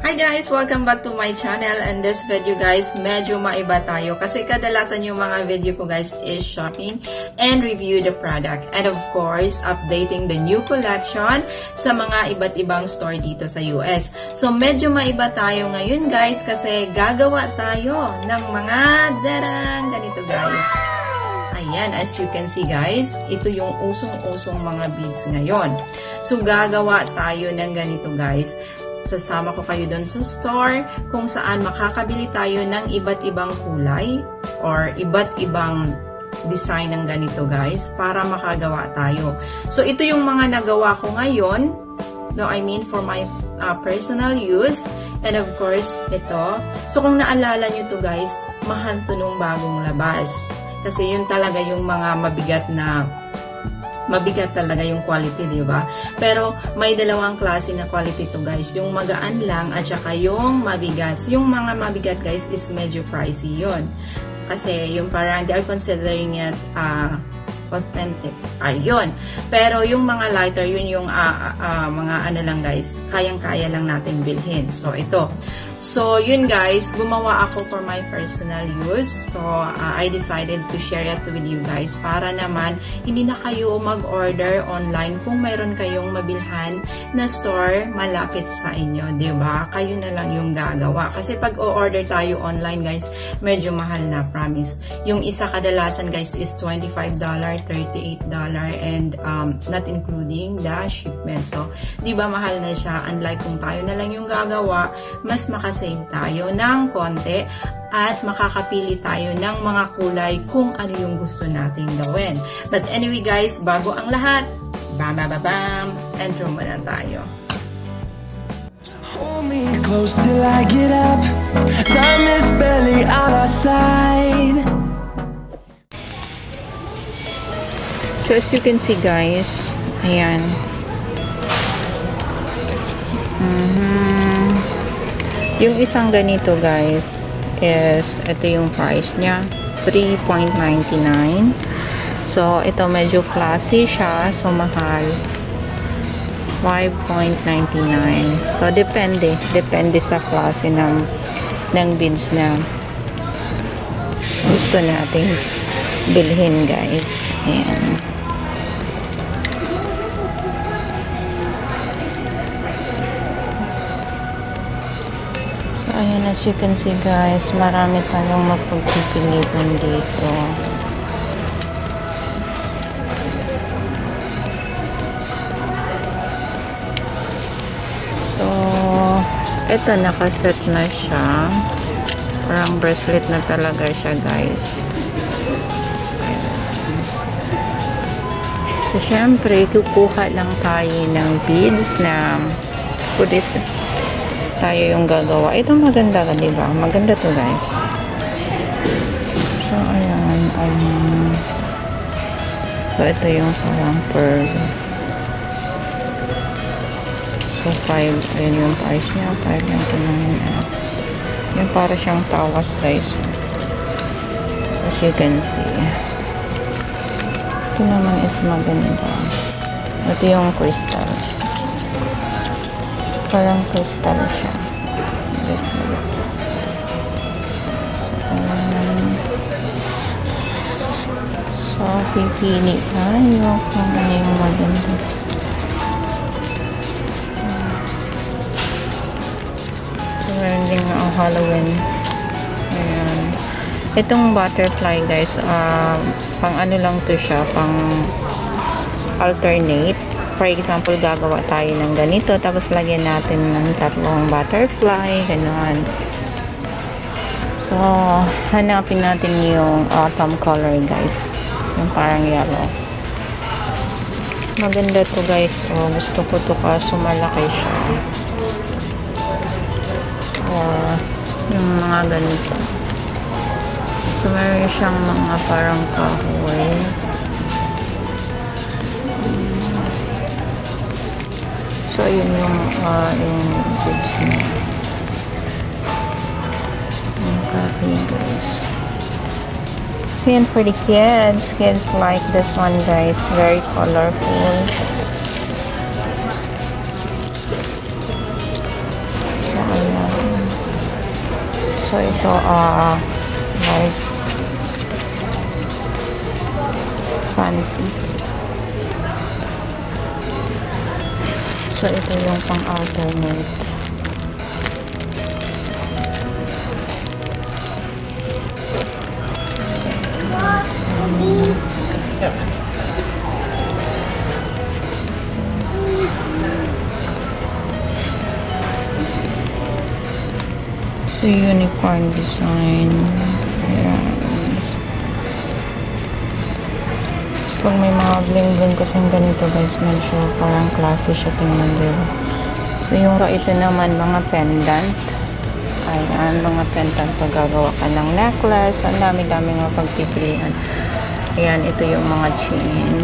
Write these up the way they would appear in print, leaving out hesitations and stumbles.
Hi guys! Welcome back to my channel, and this video guys, medyo maiba tayo kasi kadalasan yung mga video ko guys is shopping and review the product, and of course updating the new collection sa mga iba't ibang store dito sa US. So medyo maiba tayo ngayon guys kasi gagawa tayo ng mga darang ganito guys. Ayan, as you can see guys, ito yung usong-usong mga beads ngayon. So gagawa tayo ng ganito guys. Sasama ko kayo doon sa store kung saan makakabili tayo ng iba't ibang kulay or iba't ibang design ng ganito guys para makagawa tayo. So ito yung mga nagawa ko ngayon, no, I mean for my personal use, and of course ito. So kung naalala nyo to guys, mahal to nung bagong labas kasi yun talaga yung mga mabigat talaga yung quality, di ba? Pero may dalawang klase na quality to guys. Yung magaan lang at saka yung mabigat. Yung mga mabigat guys is medyo pricey yun. Kasi yung parang they are considering it authentic. Ayun. Pero yung mga lighter, yun yung mga ano lang guys, kayang-kaya lang natin bilhin. So ito. So, yun guys, gumawa ako for my personal use. So, I decided to share it with you guys para naman hindi na kayo mag-order online kung mayroon kayong mabilhan na store malapit sa inyo, diba? Kayo na lang yung gagawa. Kasi pag o-order tayo online guys, medyo mahal na, promise. Yung isa kadalasan guys is $25, $38, and not including the shipment. So, diba mahal na siya? Unlike kung tayo na lang yung gagawa, mas save tayo ng konti at makakapili tayo ng mga kulay kung ano yung gusto nating gawin. But anyway guys, bago ang lahat, bam bam bam, intro muna tayo. Hold me close till I get up. Time is barely on our side. So as you can see guys, ayan. Yung isang ganito guys is, ito yung price niya, $3.99. So, ito medyo classy siya, so mahal. $5.99. So, depende sa klase ng beads na gusto nating bilhin guys. Ayan. Ayan, as you can see guys, marami tayong mapagpipilitan dito. So, ito nakaset na siya. Parang bracelet na talaga siya guys. So, syempre, kukuha lang tayo ng beads na pudit tayo yung gagawa. Ito maganda ka, diba? Maganda to guys. So, ayan. So, ito yung parang pearl. So, 5. Ayan yung price niya. $5.99. Yung para siyang tawas guys. As you can see. Ito naman is maganda. Ito yung crystal. Parang crystal siya. So, pipili tayo kung ano yung maganda. So, meron din nga ang Halloween. Ayan. Itong butterfly guys, pang ano lang to siya, pang alternate. For example, gagawa tayo ng ganito, tapos lagyan natin ng tatlong butterfly, gano'n. So, hanapin natin yung autumn color, guys. Yung parang yellow. Maganda to guys. So, gusto ko to kaso malaki siya. Or, yung mga ganito. So, meron siyang mga parang kahoy. So, yun yung beads niya. Yung copy guys. So, yan for the kids. Kids like this one guys. Very colorful. So, ayan. So, ito, like, fancy. So, ito yung pang-alternate. So, unicorn design. Ayan. Pag may mga bling-bling kasing ganito guys, medyo parang klase siya tingnan dito. So, yung ito naman, mga pendant. Ayan, mga pendant. Pag gagawa ka ng necklace, ang dami-dami nga pagpipilian. Ayan, ito yung mga chain.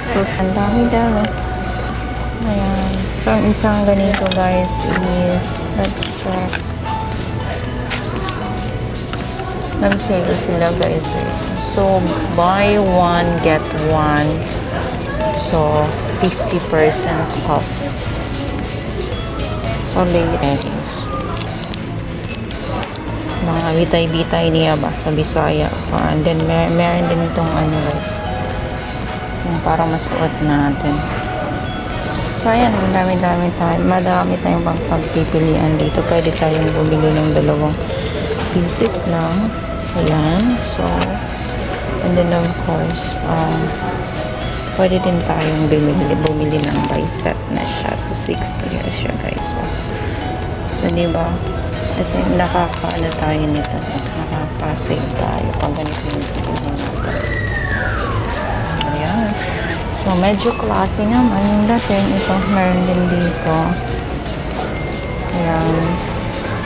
So, ang dami-dami. Ayan. So, ang isang ganito guys is, let's check. Nag-sale sila guys. So, buy one, get one. So, 50% off. So, leggings. Mga bitay-bitay niya ba sa Bisaya. And then, meron din itong ano guys. Yung parang masuot natin. So, ayan, madami tayong pagpipilian dito. Pwede tayong bumili ng dalawang pieces lang. Ayan. So, and then of course, pwede din tayong bumili ng buy set na siya. So, 6 pairs siya guys. So, diba? Ito yung nakaka-ano tayo nito. Mas nakaka-save tayo pag ganito yung bumili natin. Ayan. So, medyo classy naman yung dating. Ito, meron din dito. Ayan.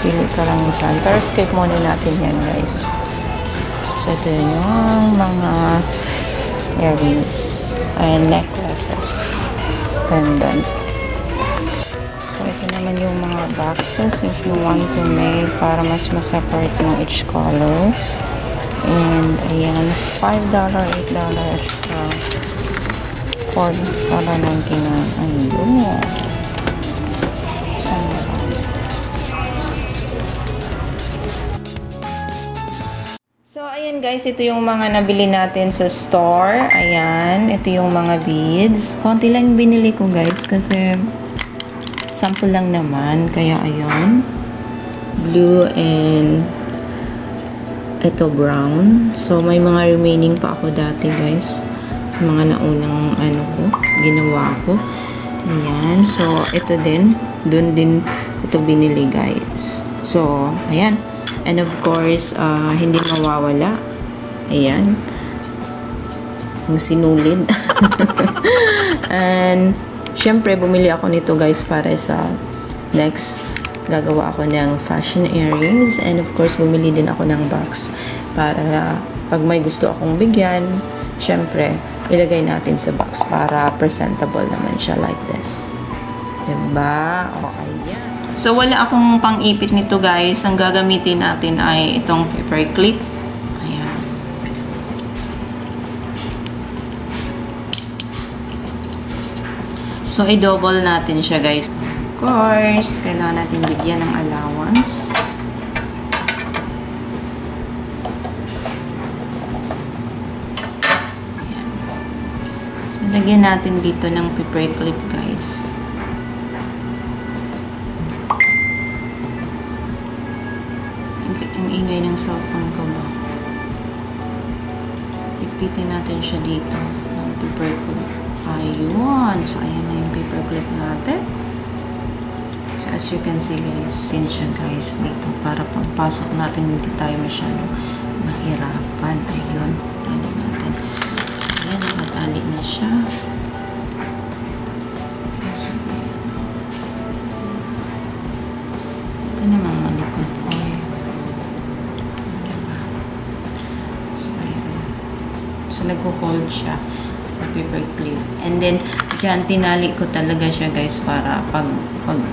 Pili ka lang dyan. Pero skip muna natin yan, guys. So, ito yung mga earrings. Ayan, necklaces. Pendant. So, ito naman yung mga boxes if you want to make para mas ma-separate mo each color. And, ayan, $5, $8. $4.99. Ayun. So, ayan guys, ito yung mga nabili natin sa store. Ayan, ito yung mga beads. Konti lang binili ko guys kasi sample lang naman. Kaya ayun. Blue and ito brown. So, may mga remaining pa ako dati guys. Sa mga naunang ano ko, ginawa ko. Ayan. So, ito din. Doon din ito binili guys. So, ayan. And of course, hindi mawawala. Ayan. Yung sinulid. And, syempre, bumili ako nito guys para sa next. Gagawa ako ng fashion earrings. And of course, bumili din ako ng box. Para pag may gusto akong bigyan, syempre, ilagay natin sa box para presentable naman siya like this. Diba? Okay, yan. So, wala akong pang-ipit nito guys. Ang gagamitin natin ay itong paper clip. Ayan. So, i-double natin siya guys. Of course, kailangan natin bigyan ng allowance. Lagyan natin dito ng paper clip guys. Ang ingay ng cellphone ko ba? Ipitin natin siya dito ng paper clip. Ayun. So, ayan na yung paper clip natin. So, as you can see guys, din siya guys dito para pagpasok natin hindi tayo masyado mahirapan. Ayun. Tali natin. So, ayan. Nakatali na siya. Ito naman malikot. So, ayan. So, nag-hold siya sa paper clip. And then, dyan, tinali ko talaga siya guys para pag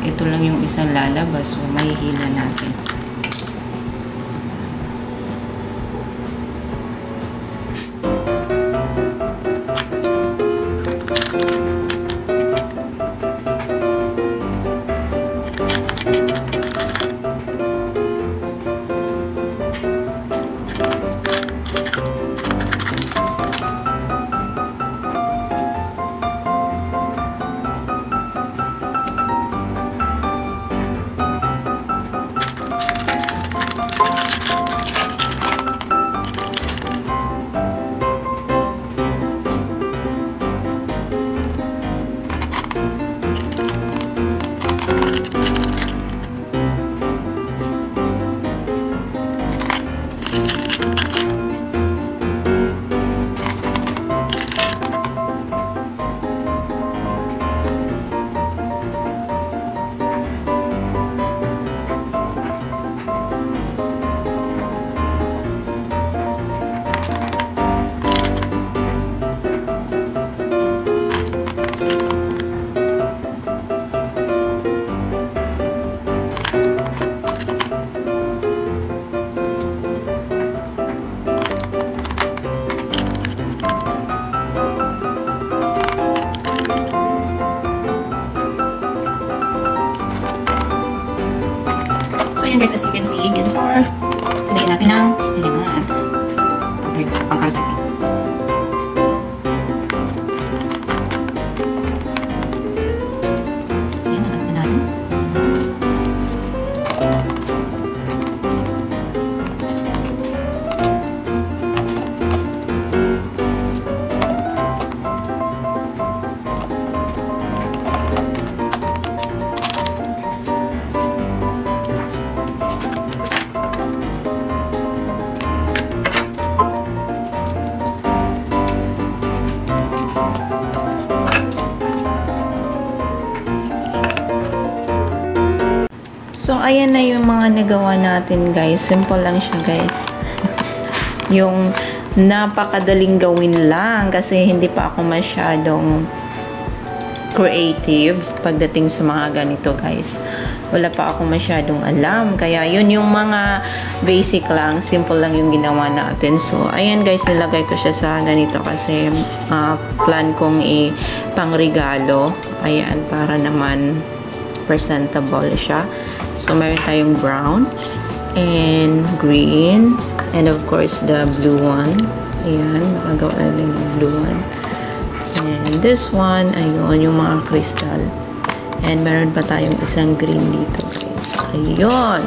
ito lang yung isang lalabas, so mahihila natin. ayan guys, as you can see, good for. So, lagyan natin ng element. Pang-alter. So, ayan na yung mga nagawa natin, guys. Simple lang siya, guys. Yung napakadaling gawin lang kasi hindi pa ako masyadong creative pagdating sa mga ganito, guys. Wala pa ako masyadong alam. Kaya, yun yung mga basic lang. Simple lang yung ginawa natin. So, ayan, guys. Nilagay ko siya sa ganito kasi plan kong pang-regalo. Ayan, para naman presentable siya. So, meron tayong brown and green and of course the blue one. Ayan, makagawa natin yung blue one. And this one, ayun, yung mga crystal. And meron pa tayong isang green dito, guys. Ayun.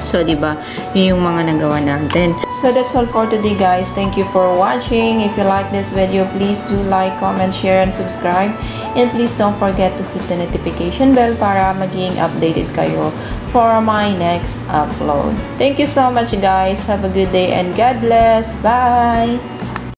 So, diba, yun yung mga nagawa natin. So, that's all for today, guys. Thank you for watching. If you like this video, please do like, comment, share, and subscribe. And please don't forget to hit the notification bell para maging updated kayo for my next upload. Thank you so much, guys. Have a good day and God bless. Bye!